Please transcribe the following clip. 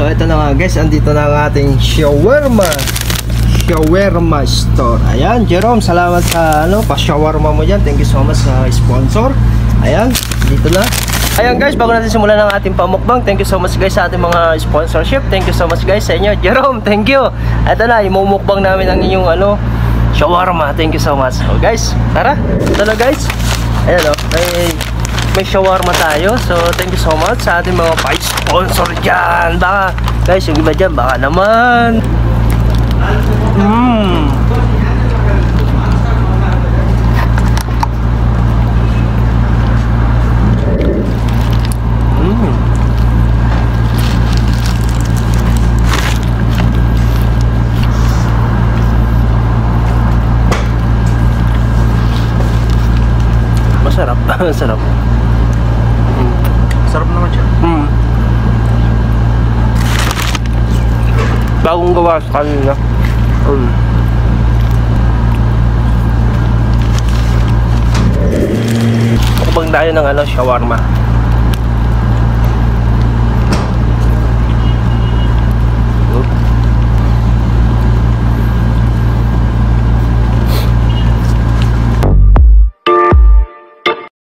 So ito na nga guys, andito na ang ating shawarma store. Ayan, Jerome, salamat sa pa-shawarma mo dyan. Thank you so much sa sponsor. Ayan, dito na. Ayan guys, bago natin simulan ang ating pamukbang, thank you so much guys sa ating mga sponsorship. Thank you so much guys sa inyo. Jerome, thank you. Ito na, imumukbang namin ang inyong shawarma. Thank you so much. So guys, tara. Ito na guys. Ayan may shawarma tayo. So thank you so much sa ating mga pa-sponsor dyan. Baka guys, yung iba dyan, baka naman masarap. Masarap. Sarap naman siya. Bagong gawa sa kanina. Mukbang tayo ng shawarma.